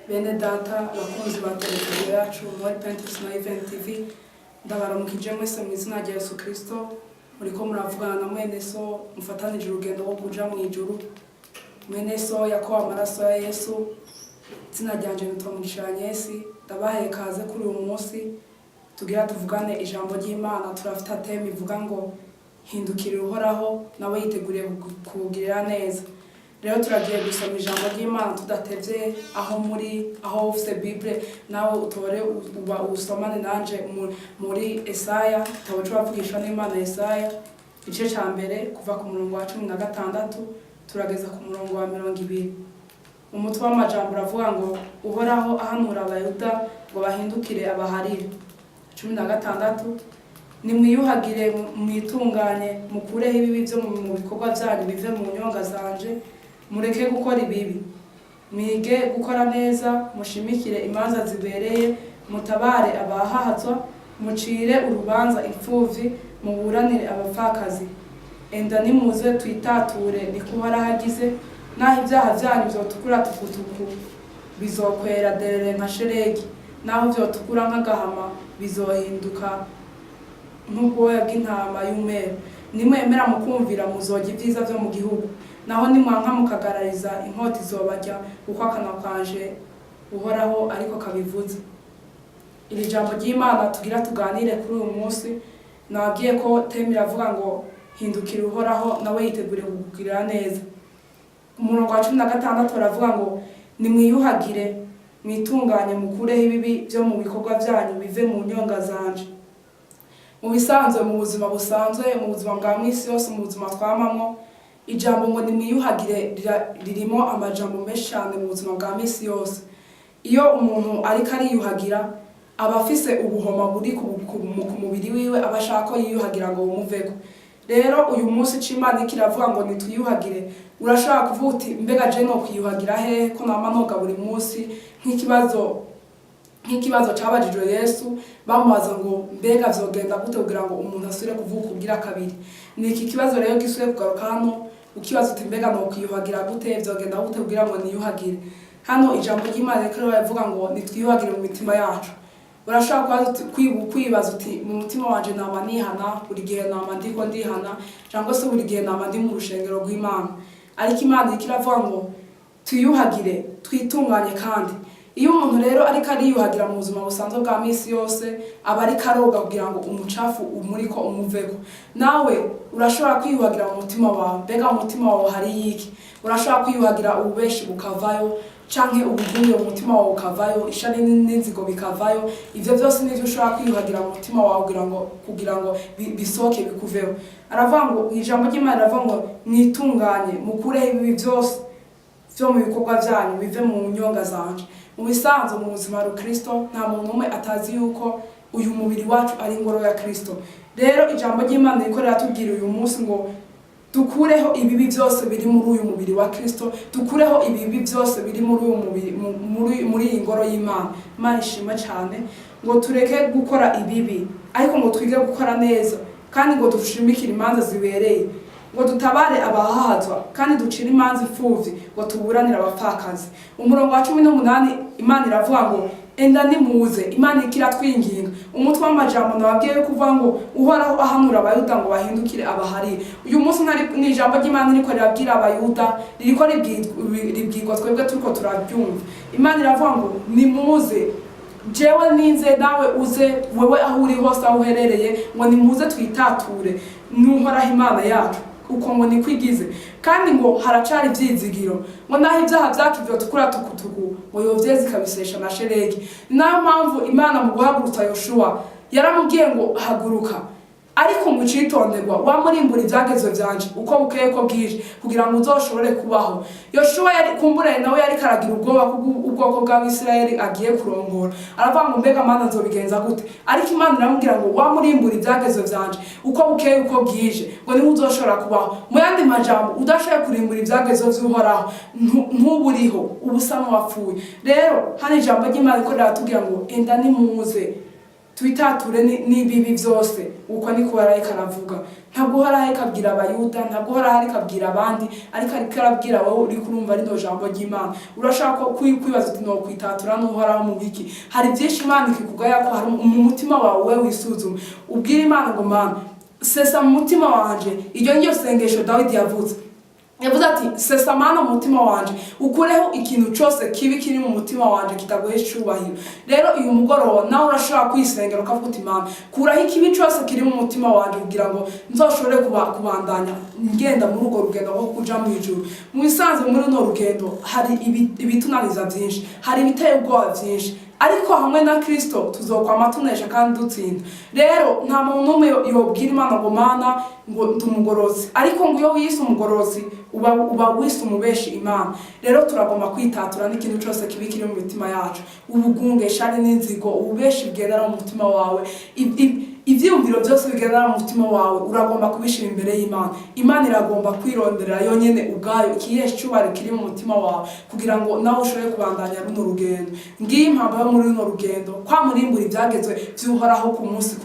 bene data bakunzi ba televiziyo yacu muri Pentecost na Event TV ndabaramukije mwese mu izina rya Yesu Kristo muriko muravugana na mwene so mufatanije urugendo rwo kuja mu ijuru mwene so yakowa amaraso ya Yesu izina ryanje nitwamushanyesi ndabahaye kaze kuri uyu munsi tugira tuvugane ijambo ry'Imana turafita teme ivuga ngo hindukira uhoraho nawe yiteguriye kugirira neza. Rero turagiye gusoma ijambo ry'Imana tudatevye aho ufite Bible nawe utore uba usomane nanje muri Esaya tabacu bavugishwa n'Imana Esaya igice ca mbere kuva ku murongo wa 16 turageza ku murongo wa 20. Umutwe w'amajambo uravuga ngo uhoraho ahanura abayuda ngo bahindukire abaharire. 16 nimwiyuhagire mwitunganye mukureho ibibi byo mu bikorwa byanyu bive mu nyonga zanje mureke gukora ibibi mwige gukora neza mushimikire imanza zibereye mutabare abahahazwa mucire urubanza imfuvyi muburanire abapfakazi enda nimuze twitature nikuhora hagize naho ibyaha byanyu byotukura tukutuku bizokwera derere nka sheregi naho byotukura nk'agahama bizohinduka nk'ubwoya bw'intama y'umweru nimwemera mukumvira muzoga ibyiza byo mu gihugu naho nimwanka mukagarariza inkota izobarya uko akanwa kanje uhoraho ariko kabivuze. Iri jambo ry'Imana tugira tuganire kuri uyu munsi nabwiye ko teme iravuga ngo hindukira uhoraho nawe yiteguriye kugirira neza. Umurongo wa 16 uravuga ngo nimwiyuhagire mwitunganye mukureho ibibi byo mu bikorwa byanyu bive mu nyonga zanje. Mu bisanzwe mu buzima busanzwe mu buzima bwa mwisi yose mu buzima twamamwo ijambo ngo nimwiyuhagire ririmo amajambo menshi cyane mu buzima bwa misi yose. Iyo umuntu ariko ariyuhagira aba afise ubuhoma buri ku mubiri wiwe abashaka ko yiyuhagira ngo bumuveko. Rero uyu munsi c'Imana kiravuga ngo nitwiyuhagire urashaka kuvuga uti mbega je no kwiyuhagira he ko nama noga buri munsi nk'ikibazo cabajijwe Yesu bamubaza ngo mbega vyogenda gute kugira ngo umuntu asubire kuvuka kugira kabiri. Ni iki kibazo rero gisubire kugaruka hano ukibazo uti mbega no kwiyuhagira gute vyogenda gute kugira ngo niyuhagire. Hano ijambo ry'Imana rero bavuga ngo nitwiyuhagire mu mitima yacu. Urashaka kwibaza uti mu mutima wanje nama nihana buri gihe nama ndiko ndihana cyangwa se buri gihe nama ndi mu rushengero rw'Imana. Ariko Imana ikiravuga ngo tuyuhagire twitunganye kandi iyo umuntu rero ariko ariyuhagira mu buzima busanzwe bwa misi yose aba ariko aroga kugira ngo umucafu umuriko umuveko. Nawe urashobora kwiyuhagira mu mutima wawe mbega mu mutima wawe hari yiki urashobora kwiyuhagira ububeshi bukavayo canke ubugunge mu mutima wawe ukavayo ishani n'inzigo bikavayo. Ivyo byose nivyo ushobora kwiyuhagira mu mutima wawe kugira ngo bisoke bikuveho. Aravuga ngo ijambo ry'Imana aravuga ngo mwitunganye mukureho ibibi byose byo mu bikorwa byanyu bive mu nyonga zanje. Mu bisanzwe mu buzima bwa Kristo nta muntu umwe atazi yuko uyu mubiri wacu ari ingoro ya Kristo. Rero ijambo ry'Imana riko riratubwira uyu munsi ngo dukureho ibibi byose biri muri uyu mubiri wa Kristo dukureho ibibi byose biri muri uyu mubiri muri iyi ngoro y'Imana. Imana ishima cyane ngo tureke gukora ibibi ariko ngo twige gukora neza kandi ngo dushimikire imanza zibereye ngo dutabare abahahazwa kandi ducire imanza imfuvyi ngo tuburanire abapfakazi. Umurongo wa 18 Imana iravuga ngo enda nimuze. Imana ikira twinginga umutwe w'amajambo nababwiye kuvuga ngo uhoraho ahanura abayuda ngo bahindukire abaharire. Uyu munsi ni ijambo ry'Imana riko rirabwira abayuda ririko ribwirwa twebwe turiko turabyumva. Imana iravuga ngo nimuze jewe ninze nawe uze wewe aho uri hose aho uherereye ngo nimuze twitature n'uhoraho Imana yacu uko ngo nikwigize kandi ngo haracari ivyizigiro ngo naho ibyaha byakivyo tukura tukutuku ngo yovyezi kabisesha na sheregi. Nayo mpamvu Imana mu guhagurutsa Yoshua yaramubwiye ngo haguruka ariko mucitonderwa wamurimbura ivyagezwe vyanje uko bukeye ko bwije kugira ngo uzoshobore kubaho. Yoshua yari kumbure nawe yari karagira ubwoba ubwoko bwa Isirayeli agiye kurongora. Aravuga ngo mbega Mana nzobigenza gute ariko Imana iramubwira ngo wamurimbura ivyagezwe vyanje uko bukeye uko bwije ngo niho uzoshobora kubaho. Mu yandi majambo udashoboye kurimbura ivyagezwe vy'uhoraho ntuburiho ubusa n'uwapfuye. Rero hano ijambo ry'Imana riko riratubwira ngo enda nimuze twitature n'ibibi byose. Uko niko Marayika aravuga. Ntabwo Marayika abwira abayuda, ntabwo Marayika abwira abandi, ariko arabwira wowe uri kurumva rino jambo ry'Imana. Urashaka kwibaza uti no kwitatura n'uhoraho mu biki? Hari byinshi Imana ikikugaya ko hari mu mutima wawe wisuzume. Ubwira Imana ngo Mana, sesa mu mutima wanje. Iryo niyo sengesho Dawidi yavuze. Yavuze ati sesa Mana mu mutima wanje, ukureho ikintu cyose kibi kiri mu mutima wanje kitaguhesha cyubahiro. Rero uyu mugoroba nawe urashaka kwisengera ukavuga uti Mana, kuraho ikibi cyose kiri mu mutima wanje kugira ngo nzoshobore kubandanya ngenda muri urwo rugendo rwo kuja mu ijuru. Mu bisanzwe muri no rugendo hari ibitunaniza byinshi, hari ibiteye ubwoba byinshi, ariko hamwe na Kristo tuzokwama tunesha kandi dutsinda. Rero nta muntu n'umwe yobwira Imana ngo Mana ngo ndumugorozi, ariko ngo iyo wise umugorozi uba wise umubeshi Imana. Rero turagomba kwitatura n'ikintu cyose kibi kiri mu mitima yacu, ubugunge, shari n'inzigo, ububeshi bwendera mu mutima wawe, ivyumviro byose bigendera mu mutima wawe uragomba kubishira imbere y'Imana. Imana iragomba kwironderera yonyene ubwayo ikiyesha cyubahiro kiri mu mutima wawe kugira ngo nawe ushobore kubandanya runo rugendo. Ngiye impamvu yo muri runo rugendo kwa murimbura ibyagezwe by'uhoraho ku munsi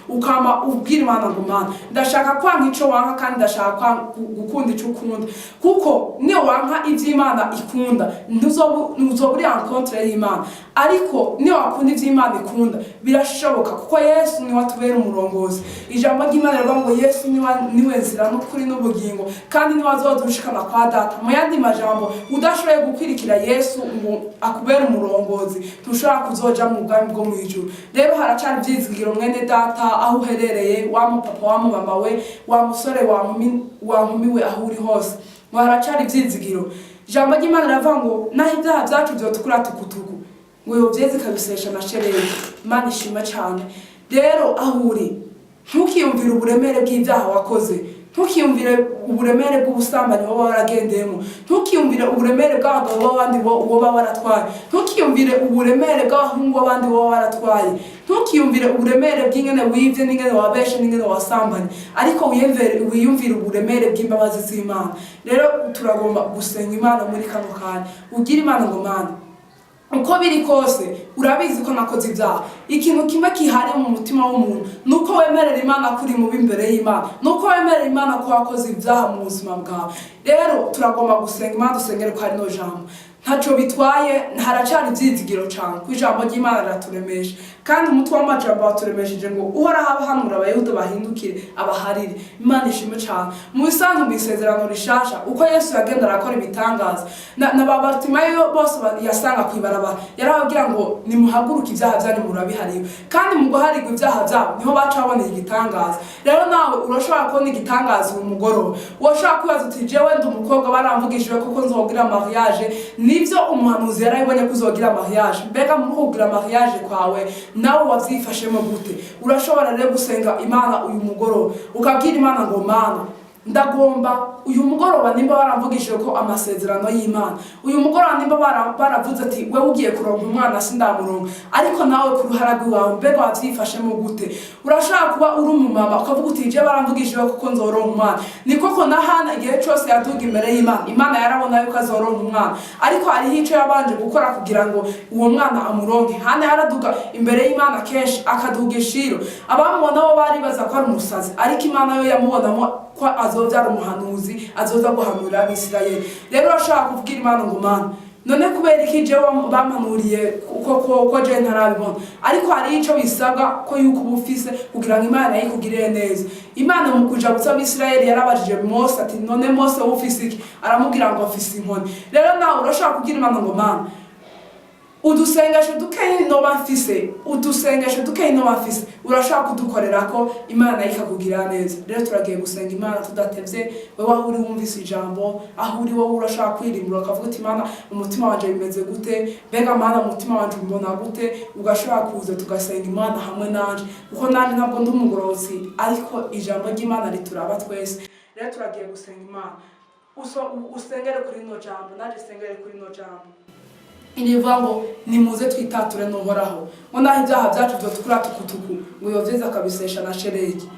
ukama ubwira Imana ngo Mana, ndashaka kwanga ico wanka kandi ndashaka gukunda ico ukunda, kuko niyo wanka ivy'Imana ikunda ntuzoburi encontre y'Imana, ariko niyo wakunda ivy'Imana ikunda birashoboka kuko Yesu ni watubera umurongozi. Ijambo ry'Imana rivuga ngo Yesu niwe nzira n'ukuri n'ubugingo kandi niwe azodushikana kwa Data. Mu yandi majambo, udashoboye gukwirikira Yesu ngo akubera umurongozi ntushobora kuzoja mu bwami bwo mu ijuru. Rero haracari ivyizigiro mwene Data aho uherereye, wa mupapa wa mama we, wa musore wa nkumi we, aho uri hose haracari ivyizigiro. Ijambo ry'Imana rivuga ngo naho ibyaha byacu byotukura tukutuku ngo yovyeze kabisesha na shereye. Imana ishima cyane. Rero aho uri ntukiyumvire uburemere bw'ibyaha wakoze, ntukiyumvire uburemere bw'ubusambanyi woba waragendeyemo, ntukiyumvire uburemere bw'abagabo b'abandi woba waratwaye, ntukiyumvire uburemere bw'abahungu b'abandi woba waratwaye, ntukiyumvire uburemere bw'ingene wivye n'ingene wabeshe n'ingene wasambanye, ariko wiyumvire uburemere bw'imbabazi z'Imana. Rero turagomba gusenga Imana muri kano kanya. Ugira Imana ngo Mana, uko biri kose urabizi ko nakoze ibyaha. Ikintu kimwe kihari mu mutima w'umuntu nuko wemerera Imana kuri mu bimbere y'Imana, nuko wemerera Imana ko wakoze ibyaha mu buzima bwawe. Rero turagomba gusenga Imana, dusengere ko ari no jambo ntaco bitwaye. Haracari ivyizigiro cyane ku ijambo ry'Imana riraturemesha, kandi umutwe w'amajambo waturemesheje ngo uhoraho abahanura abayuda bahindukire abaharire. Imana ishimwe cyane. Mu bisanzwe mu isezerano rishasha uko Yesu yagenda arakora ibitangaza na Bartimayo bose yasanga kwibarabara yarababwira ngo nimuhaguruke ibyaha byanyu murabihariwe, kandi mu guharigwa ibyaha byabo niho baca baboneye igitangaza. Rero nawe urashobora kubona igitangaza uyu mugoroba. Urashobora kwibaza uti jewe ndi umukobwa baramvugishije koko nzogira mariage. Nivyo umuhanuzi yarabibonye kuzogira mariage. Mbega mu kugira mariage kwawe nawe wavyifashemo gute? Urashobora rero gusenga Imana uyu mugoroba ukabwira Imana ngo Mana, ndagomba uyu mugoroba nimba baramvugishije ko amasezerano y'Imana, uyu mugoroba nimba baravuze ati wewe ugiye kuronka umwana sindamuronka, ariko nawe ku ruhara rwawe mbega wavyifashemo gute? Urashaka kuba uri umumama ukavuga uti je baramvugishije ko nzoronka umwana. Ni koko na Hana igihe cyose yaduga imbere y'Imana, Imana yarabona yuko azoronka umwana, ariko hari ico yabanje gukora kugira ngo uwo mwana amuronke. Hana yaraduga imbere y'Imana kenshi akaduga ishiro, abamubona bo bari baza ko ari umusazi, ariko Imana yo yamubonamo ko azobyara umuhanuzi azoza guhanurira Abisirayeli. Rero urashaka kuvugira Imana ngo Mana, none kubera iki je bampanuriye ko je ntarabibona, ariko hari ico bisabwa ko yuko ubufise kugira ngo Imana yikugirire neza. Imana mu kuja gutsa Abisirayeli yarabajije Mose ati none Mose ufise iki? Aramubwira ngo afise inkoni. Rero nawe urashaka kugira Imana ngo Mana, udusengesho dukeyi no bafise urashaka kudukorera ko Imana ikakugira neza. Rero turagiye gusenga Imana tudatevye. Wewe aho uri wumvise ijambo, aho uri wowe urashaka kwirimbura ukavuga uti Imana, umutima wanje bimeze gute? Mbega Mana, umutima wanje mbona gute? Ugashobora kuza tugasenga Imana hamwe nanje, kuko nanje ntabwo ndi umugorozi, ariko ijambo ry'Imana rituraba twese. Rero turagiye gusenga Imana. Usengere kuri no jambo, naje sengere kuri no jambo. Irivuga ngo nimuze twitature n'uhoraho, ngo naho ibyaha byacu byotukura tukutuku ngo yovyeze akabisesha na sheregi.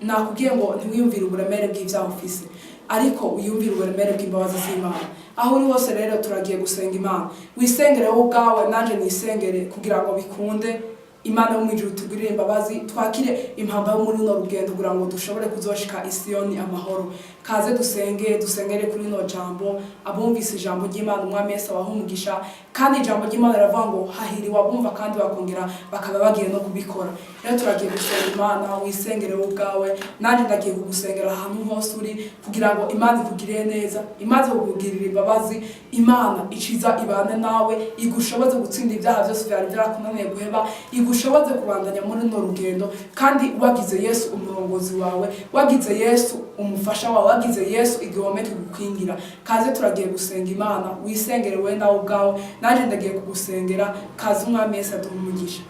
Nakubwiye ngo ntiwiyumvire uburemere bw'ibyaha ufise, ariko uyumvire uburemere bw'imbabazi z'Imana. Aho uri hose rero turagiye gusenga Imana. Wisengere wowe ubwawe, nanje nisengere kugira ngo bikunde Imana yo mwijuru tugirire imbabazi twakire impamba yo muri no rugendo kugira ngo dushobore kuzoshika Isiyoni amahoro. Kaze dusengere kuri no jambo abumvise ijambo ry'Imana umwami Yesu abahumugisha kandi ijambo ry'Imana riravuga ngo hahiriwe abumva kandi bakongera bakaba bagiye no kubikora. Rero turagiye gusenga Imana wisengere ubwawe nanje ndagiye kugusengera ahantu hose uri kugira ngo Imana ikugirire neza imaze kukugirira imbabazi Imana iciza ibane nawe igushoboze gutsinda ibyaha byose byari byarakunaniye guheba igushoboze kubandanya muri no rugendo kandi wagize Yesu umurongozi wawe wagize Yesu umufasha wawe wagize Yesu igihome kigukwingira. Kaze turagiye gusenga Imana wisengere we nawe ubwawe nanje ndagiye kugusengera. Kaze umwami Yesu aduhumugisha.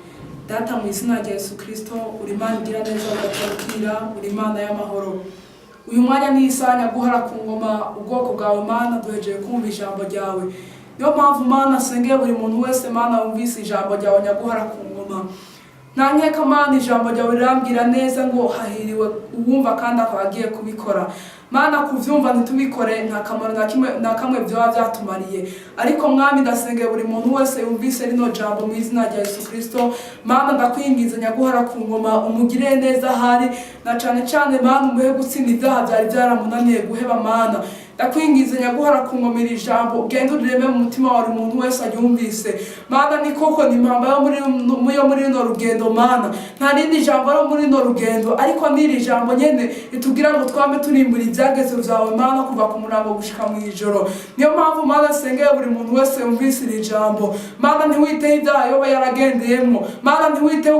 Data mu izina rya Yesu Kristo uri Imana igira neza ugatakira uri Imana y'amahoro. Uyu mwanya ni isanya guhara ku ngoma ubwoko bwawe Mana duhejeje kumva ijambo ryawe. Niyo mpamvu Mana sengeye buri muntu wese Mana wumvise ijambo ryawe nyaguhara ku ngoma. Nankeka Mana ijambo ryawe rirambwira neza ngo hahiriwe uwumva kandi akaba agiye kubikora. Mana kuvyumva ntitubikore nta kamaro na kamwe byoba byatumariye, ariko mwami ndasengeye buri muntu wese yumvise rino jambo mu izina rya Yesu Kristo. Mana ndakwinginze nyaguhara ku ngoma umugire neza hari na cane Mana umuhe gutsinda ibyaha byari byaramunaniye guheba. Mana ndakwinginze nyaguhara ku ngoma iri jambo genda ureme mu mutima wa buri muntu wese ayumvise. Mana ni koko ni impamba yo muri rino rugendo Mana nta rindi jambo ro muri rino rugendo, ariko n'iri jambo nyene itugira ngo twambe turimbura ibyageze byawe Mana kuva ku murango gushika mu ijoro. Niyo mpamvu Mana sengeye buri muntu wese yumvise iri jambo. Mana ntiwiteho ibyaha yoba yaragendeyemo, Mana ntiwiteho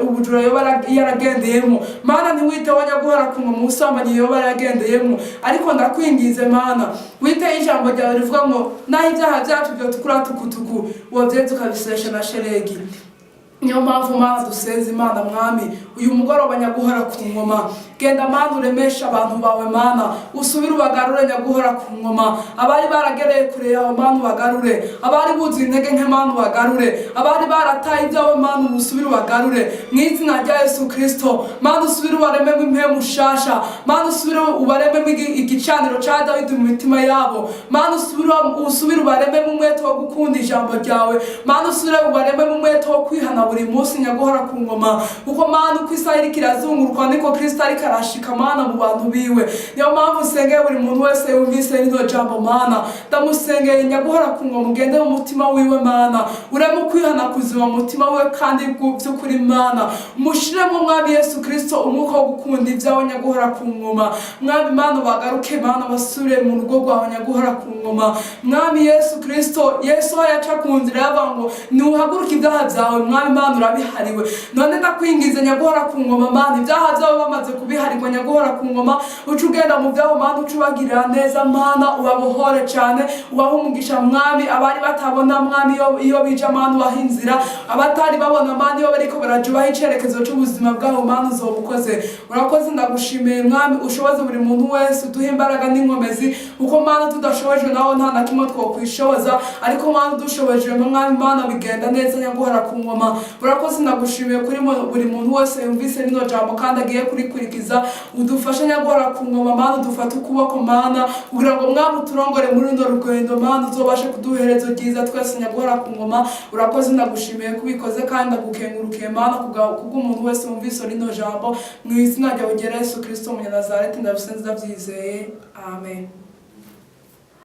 ubujura yoba yaragendeyemo, Mana ntiwiteho nyaguhara ku ngoma ubusambanyi yoba yaragendeyemo, ariko ndakwingize Mana witeho ijambo ryawe rivuga ngo naho ibyaha byacu byo tukura tukutuku wobyeze ukabisesha na sheregi. Niyo mpamvu Mana dusenze Imana mwami uyu mugoroba nyaguhara ku ngoma genda Mana uremesha abantu bawe Mana usubire ubagarure nyaguhara ku ngoma. Abari baragereye kure yawe Mana ubagarure, abari buzi intege nke Mana ubagarure, abari barataye ibyawe Mana usubire ubagarure mu izina rya Yesu Kristo. Mana usubire ubarememo impemu shasha, Mana usubire ubarememo igicaniro ca Dawidi mu mitima yabo, Mana usubire ubarememo umwete wo gukunda ijambo ryawe, Mana usubire ubarememo umwete wo kwihana buri munsi nyaguhara ku ngoma. Uko Mana uko isaha iriko irazunguruka niko Kristo ariko arashika Mana mu bantu biwe. Niyo mpamvu sengeye buri muntu wese yumvise rino jambo Mana ndamusengeye nyaguhara ku ngoma ugende mu mutima wiwe Mana ureme kwihana kuzima mu mutima we kandi by'ukuri Mana umushiremo mwami Yesu Kristo umwuka wo gukunda ibyawe nyaguhara ku ngoma. Mwami Mana bagaruke Mana basubire mu rugo rwawe nyaguhara ku ngoma. Mwami Yesu Kristo Yesu yaca ku nzira y'abango nuhaguruka ibyaha byawe mwami Mana urabihariwe. None ndakwingize nyaguhara ku ngoma Mana ibyaha byawe bamaze kubiharirwa nyaguhara ku ngoma uca ugenda mu byawe Mana ucubagirira neza Mana ubabohore cyane ubahe umugisha mwami. Abari batabona mwami iyo bija Mana ubahe inzira, abatari babona Mana iyo bariko barajubaho icerekezo c'ubuzima bwabo Mana uzobukoze. Urakoze ndagushimiye mwami ushoboze buri muntu wese uduhe imbaraga n'inkomezi uko Mana tudashoboje naho nta na kimwe twokwishoboza, ariko Mana dushoboje mwami Mana bigenda neza nyaguhara ku ngoma. Urakoze ndagushimiye kuri buri muntu wese yumvise rino jambo kandi agiye kurikurikiza. Udufashe nyaguhara ku ngoma Mana udufate ukuboko Mana kugira ngo mwami uturongore muri rino rugendo Mana uzobashe kuduherezo ryiza twese nyaguhara ku ngoma. Urakoze ndagushimiye kubikoze kandi ndagukengurukiye Mana kubw'umuntu wese wumvise rino jambo mu izina rya Yesu Kristo Umunyanazareti ndabisenze ndabyizeye. Amen.